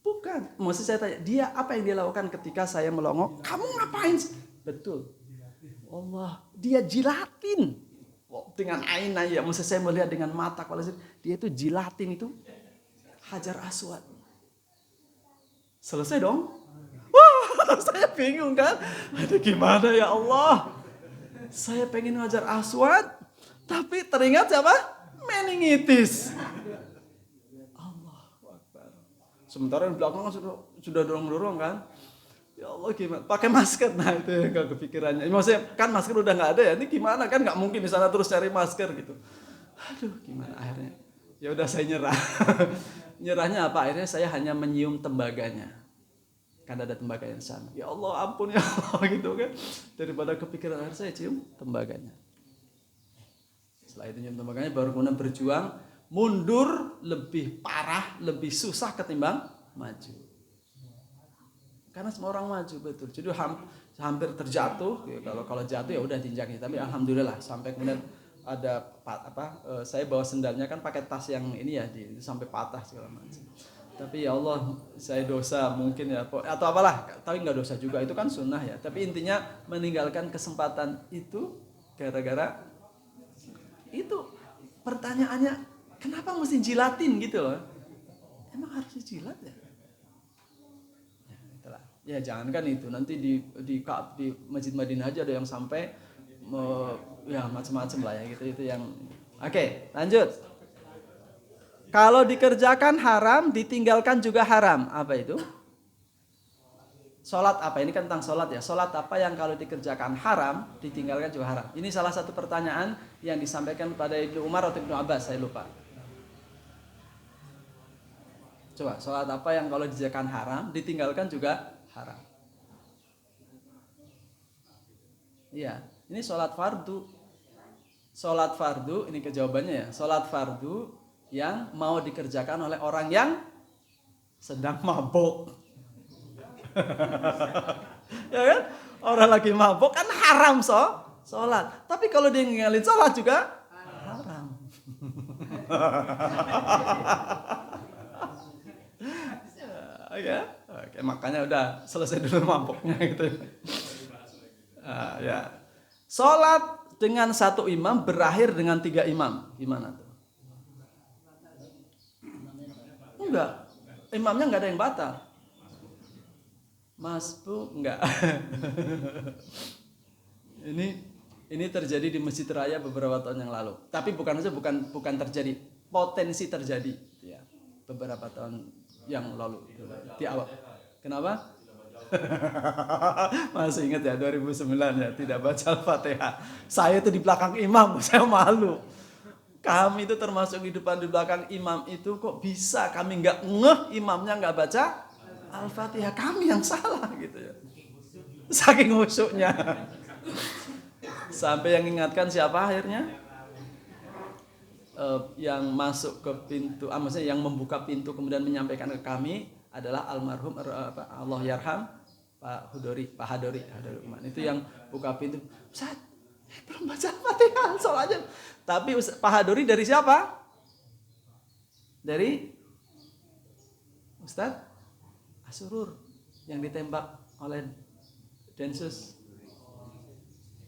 Bukan. Maksud saya tanya, dia apa yang dia lakukan ketika saya melongok? Kamu ngapain? Betul. Allah, dia jilatin. Dengan aina ya, maksud saya melihat dengan mata kalau dia itu jilatin itu Hajar Aswad. Selesai dong. Wah, saya bingung kan. Aduh gimana ya Allah. Saya pengen Hajar Aswad, tapi teringat siapa? Meningitis. Allahu Akbar. Sementara di belakang sudah dorong-dorong kan. Ya Allah gimana? Pakai masker, nah itu yang gak kepikirannya. Maksudnya kan masker udah nggak ada ya. Ini gimana kan? Nggak mungkin di sana terus cari masker gitu. Aduh gimana akhirnya? Ya udah saya nyerah. Nyerahnya apa? Akhirnya saya hanya menyium tembaganya. Kan ada tembaga yang sana. Ya Allah ampun ya Allah gitu kan. Daripada kepikiran akhirnya saya cium tembaganya. Setelah itu cium tembaganya baru kemudian berjuang. Mundur lebih parah, lebih susah ketimbang maju. Karena semua orang maju betul. Jadi hampir terjatuh. Ya, kalau jatuh ya udah tinjaknya. Tapi alhamdulillah sampai kemudian ada saya bawa sendalnya kan pakai tas yang ini ya sampai patah segala macam. Tapi ya Allah saya dosa mungkin ya atau apalah. Tapi nggak dosa juga itu kan sunnah ya. Tapi intinya meninggalkan kesempatan itu gara-gara itu. Pertanyaannya kenapa mesti jilatin gitu loh? Emang harus dijilat ya? Ya jangankan itu, nanti di Masjid Madinah aja ada yang sampai ya macam-macam lah ya gitu itu yang. Oke, lanjut. Kalau dikerjakan haram, ditinggalkan juga haram. Apa itu? Salat apa? Ini kan tentang salat ya. Salat apa yang kalau dikerjakan haram, ditinggalkan juga haram? Ini salah satu pertanyaan yang disampaikan pada Ibnu Umar atau Ibnu Abbas, saya lupa. Coba, salat apa yang kalau dikerjakan haram, ditinggalkan juga haram? Iya, ini sholat fardu. Sholat fardu, ini kejawabannya ya. Sholat fardu yang mau dikerjakan oleh orang yang sedang mabuk. Ya kan? Orang lagi mabuk kan haram sholat. Tapi kalau dia ninggalin sholat juga haram. Oke, makanya udah selesai dulu mabuknya gitu. Ya. Sholat dengan satu imam berakhir dengan 3 imam. Gimana tuh? Enggak. Imamnya enggak ada yang batal. Masbuk enggak. Ini terjadi di Masjid Raya beberapa tahun yang lalu. Tapi bukan terjadi, potensi terjadi ya. Beberapa tahun yang lalu di awal. Kenapa? Masih ingat ya 2009 ya, tidak baca Al-Fatihah. Saya itu di belakang imam, saya malu. Kami itu termasuk di depan di belakang imam itu kok bisa kami nggak ngeh imamnya nggak baca Al-Fatihah, kami yang salah gitu ya. Saking khusyuknya. Sampai yang ingatkan siapa akhirnya? Yang masuk ke pintu, maksudnya yang membuka pintu kemudian menyampaikan ke kami adalah almarhum Allah yarham Pak Hadori Uman. Itu yang buka pintu. Ustaz, belum baca Fatihah soalnya. Tapi Pak Hadori dari siapa? Dari Ustaz Asurur yang ditembak oleh Densus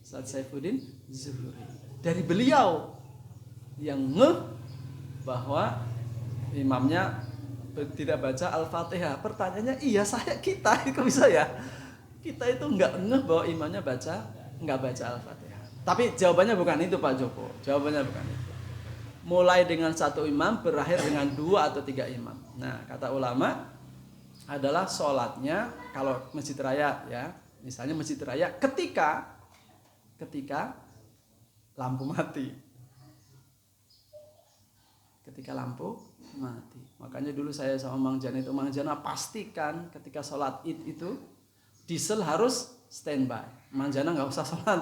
Ustaz Saifuddin Zuhuri. Dari beliau yang bahwa imamnya tidak baca Al-Fatihah. Pertanyaannya, iya kita itu bisa ya? Kita itu nggak bahwa imamnya nggak baca Al-Fatihah. Tapi jawabannya bukan itu Pak Joko. Jawabannya bukan itu. Mulai dengan satu imam, berakhir dengan 2 atau 3 imam. Nah, kata ulama adalah sholatnya kalau Masjid Raya ya, misalnya Masjid Raya ketika lampu mati. Ketika lampu mati. Makanya dulu saya sama Mang Jana pastikan ketika sholat Id itu diesel harus standby. Mang Jana nggak usah sholat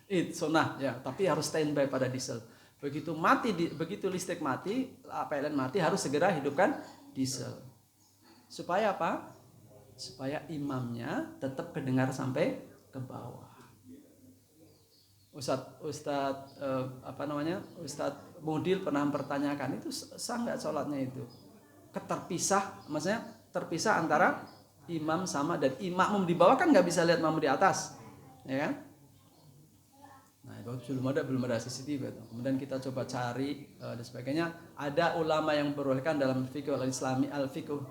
Id sunnah ya, tapi harus standby pada diesel. Begitu listrik mati, PLN mati, harus segera hidupkan diesel. Supaya apa? Supaya imamnya tetap kedengar sampai ke bawah. Ustadz Mudil pernah mempertanyakan itu sah nggak sholatnya itu maksudnya terpisah antara imam sama dan makmum di bawah kan nggak bisa lihat makmum di atas, ya kan? Nah itu belum ada CCTV itu. Kemudian kita coba cari dan sebagainya. Ada ulama yang memperbolehkan dalam fikih al-Islami al-fiqhul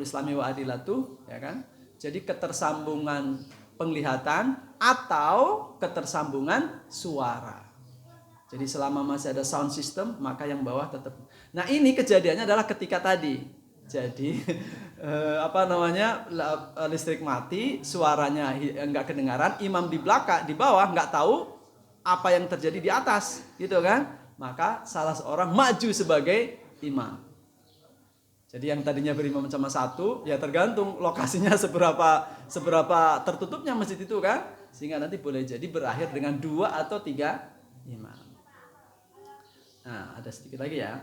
Islami wa adilatu, ya kan? Jadi ketersambungan penglihatan atau ketersambungan suara. Jadi selama masih ada sound system, maka yang bawah tetap. Nah ini kejadiannya adalah ketika tadi. Jadi listrik mati, suaranya enggak kedengaran, imam di belakang, di bawah enggak tahu apa yang terjadi di atas, gitu kan? Maka salah seorang maju sebagai imam. Jadi yang tadinya berimam sama satu, ya tergantung lokasinya seberapa tertutupnya masjid itu kan, sehingga nanti boleh jadi berakhir dengan 2 atau 3 imam. Nah, ada sedikit lagi ya.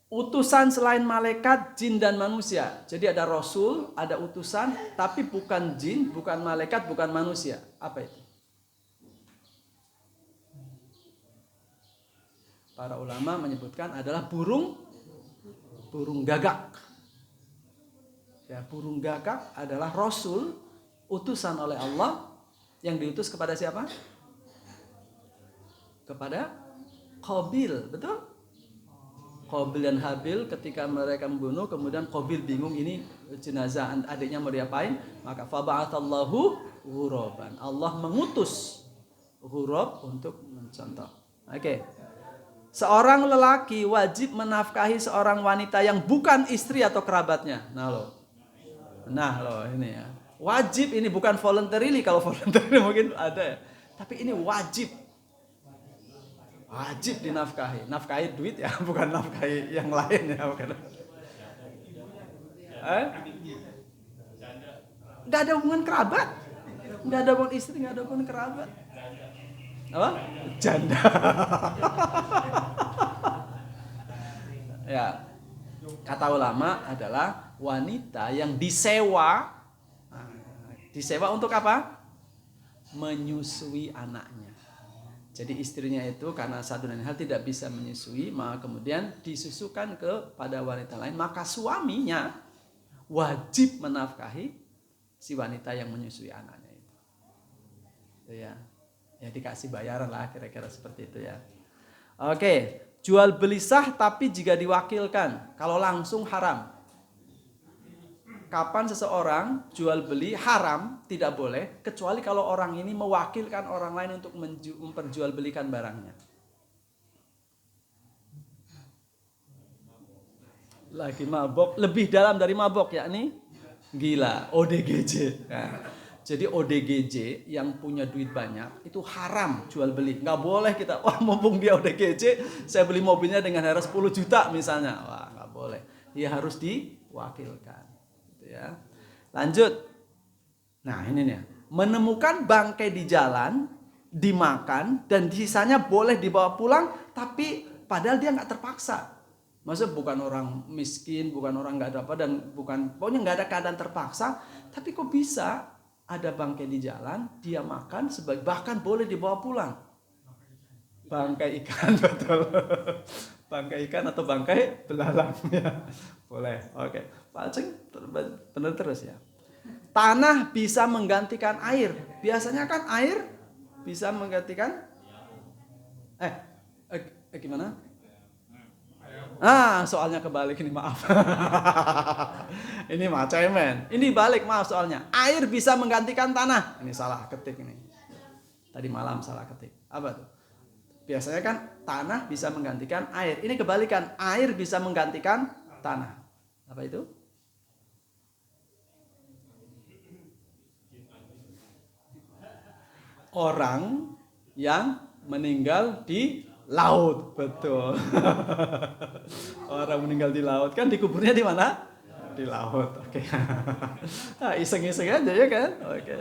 Utusan selain malaikat, jin dan manusia. Jadi ada rasul, ada utusan, tapi bukan jin, bukan malaikat, bukan manusia. Apa itu? Para ulama menyebutkan adalah burung gagak. Ya, burung gagak adalah rasul, utusan oleh Allah yang diutus kepada siapa? Kepada Qabil, betul? Qabil dan Habil ketika mereka membunuh, kemudian Qabil bingung ini jenazah adiknya mau diapain, maka faba'atsallahu ghuraban. Allah mengutus ghurab untuk mencontoh. Oke. Seorang lelaki wajib menafkahi seorang wanita yang bukan istri atau kerabatnya. Nah loh ini ya. Wajib, ini bukan voluntarily. Kalau voluntarily mungkin ada ya. Tapi ini wajib. Wajib dinafkahi. Nafkahi duit ya, bukan nafkahi yang lain ya, bukan. Enggak ada hubungan kerabat. Enggak ada hubungan istri, enggak ada hubungan kerabat. Apa? Janda. Ya. Kata ulama adalah wanita yang disewa. Disewa untuk apa? Menyusui anaknya. Jadi istrinya itu karena satu dan hal tidak bisa menyusui, maka kemudian disusukan kepada wanita lain, maka suaminya wajib menafkahi si wanita yang menyusui anaknya itu. Itu ya. Ya dikasih bayaran lah kira-kira seperti itu ya. Oke, Jual beli sah tapi jika diwakilkan. Kalau langsung haram. Kapan seseorang jual beli haram, tidak boleh, kecuali kalau orang ini mewakilkan orang lain untuk memperjualbelikan barangnya. Lagi mabok, lebih dalam dari mabok, yakni gila, ODGJ. Nah, jadi ODGJ yang punya duit banyak itu haram jual beli. Nggak boleh kita, wah mumpung dia ODGJ, saya beli mobilnya dengan harga 10 juta misalnya. Wah, nggak boleh. Dia harus diwakilkan. Gitu ya. Lanjut. Nah ini nih, menemukan bangkai di jalan, dimakan, dan sisanya boleh dibawa pulang, tapi padahal dia nggak terpaksa. Maksudnya bukan orang miskin, bukan orang nggak ada apa, dan pokoknya nggak ada keadaan terpaksa, tapi kok bisa ada bangkai di jalan, dia makan, bahkan boleh dibawa pulang. Bangkai ikan, betul. Bangkai ikan atau bangkai belalang, ya. Boleh, oke. Pak Aceng, benar terus ya. Tanah bisa menggantikan air. Biasanya kan air bisa menggantikan gimana? Soalnya kebalik ini, maaf. Ini mah cemen. Ini balik, maaf soalnya. Air bisa menggantikan tanah. Ini salah ketik ini. Tadi malam salah ketik. Apa tuh? Biasanya kan tanah bisa menggantikan air. Ini kebalikan. Air bisa menggantikan tanah. Apa itu? Orang yang meninggal di laut, betul. Orang meninggal di laut kan dikuburnya di mana? Di laut. Oke. Iseng-iseng aja ya kan? Oke.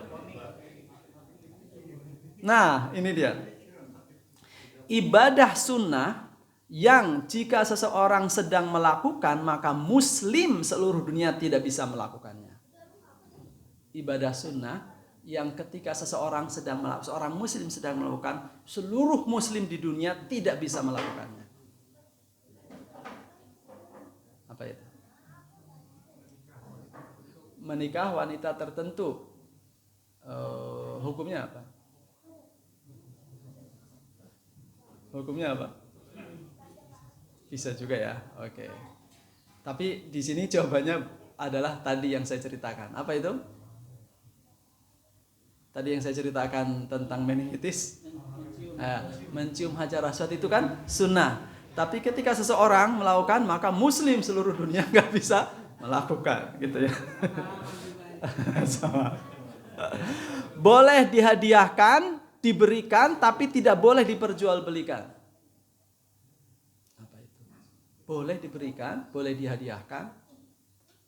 Nah, ini dia. Ibadah sunnah yang jika seseorang sedang melakukan, maka muslim seluruh dunia tidak bisa melakukannya. Ibadah sunnah yang ketika seorang muslim sedang melakukan, seluruh muslim di dunia tidak bisa melakukannya. Apa itu? Menikah wanita tertentu, hukumnya apa? Hukumnya apa? Bisa juga ya, oke. Tapi di sini jawabannya adalah tadi yang saya ceritakan. Apa itu? Tadi yang saya ceritakan tentang meningitis, mencium hajar aswad itu kan sunnah. Tapi ketika seseorang melakukan, maka muslim seluruh dunia nggak bisa melakukan, gitu ya. Sama. Boleh dihadiahkan, diberikan, tapi tidak boleh diperjualbelikan. Apa itu? Boleh diberikan, boleh dihadiahkan,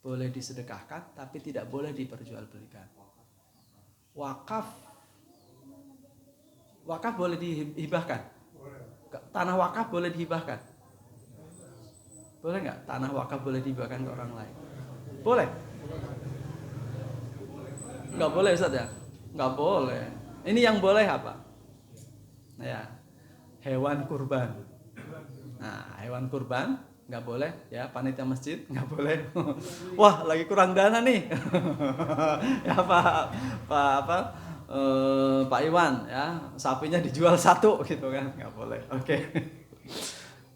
boleh disedekahkan, tapi tidak boleh diperjualbelikan. Wakaf boleh dihibahkan. Tanah wakaf boleh dihibahkan. Boleh nggak? Tanah wakaf boleh dihibahkan ke orang lain. Boleh? Nggak boleh, Ustaz ya? Nggak boleh. Ini yang boleh apa? Ya, hewan kurban. Nah, hewan kurban nggak boleh ya, panitia masjid nggak boleh. Wah, lagi kurang dana nih. Ya Pak Iwan ya, sapinya dijual 1 gitu kan, nggak boleh.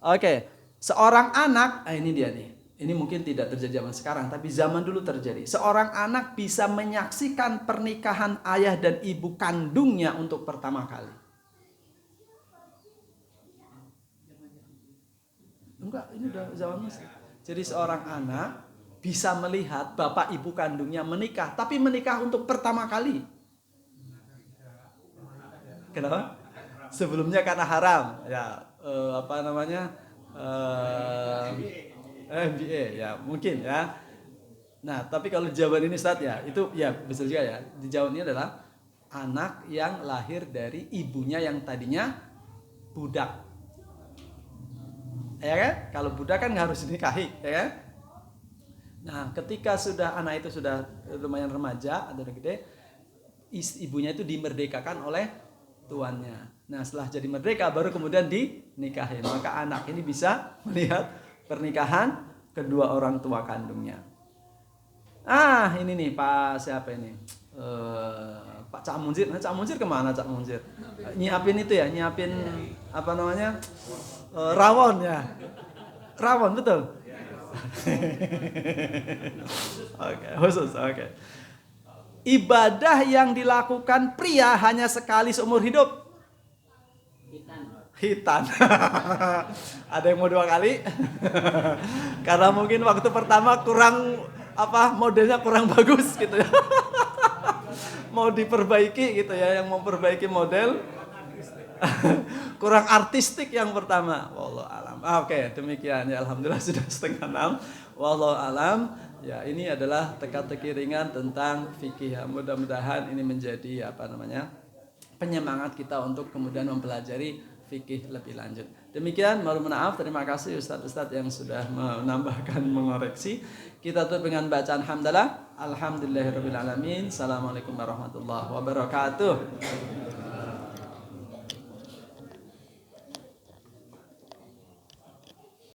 Oke. Seorang anak, ini dia nih. Ini mungkin tidak terjadi zaman sekarang, tapi zaman dulu terjadi. Seorang anak bisa menyaksikan pernikahan ayah dan ibu kandungnya untuk pertama kali. Enggak, ini udah zaman Mesir. Jadi seorang anak bisa melihat bapak ibu kandungnya menikah, tapi menikah untuk pertama kali. Kenapa? Sebelumnya karena haram. Ya, MBA ya, mungkin ya. Nah, tapi kalau jawaban ini Ustaz ya, itu ya bisa juga ya. Di jawaban ini adalah anak yang lahir dari ibunya yang tadinya budak. Ya kan? Kalau budak kan harus dinikahi, ya kan? Nah, ketika anak itu sudah lumayan remaja atau udah gede, ibunya itu dimerdekakan oleh tuannya. Nah, setelah jadi merdeka baru kemudian dinikahi. Maka anak ini bisa melihat pernikahan kedua orang tua kandungnya. Ini nih Pak siapa ini? Pak Cak Munzir. Nah, Cak Munzir kemana Cak Munzir? Nyiapin itu ya, nyiapin apa namanya? Rawon ya. Rawon betul. Oke, khusus. Oke. Ibadah yang dilakukan pria hanya sekali seumur hidup. Hitan. Ada yang mau 2 kali? Karena mungkin waktu pertama kurang modelnya kurang bagus gitu ya. Mau diperbaiki gitu ya, yang mau perbaiki model kurang artistik yang pertama. Wallahu alam. Oke, demikian ya, alhamdulillah sudah 5:30. Wallahu alam. Ya, ini adalah teka-teki ringan tentang fikih. Ya, mudah-mudahan ini menjadi penyemangat kita untuk kemudian mempelajari fikih lebih lanjut. Demikian, mohon maaf, terima kasih Ustadz yang sudah menambahkan, mengoreksi. Kita tutup dengan bacaan hamdalah. Alhamdulillahirabbil alamin. Assalamualaikum warahmatullahi wabarakatuh.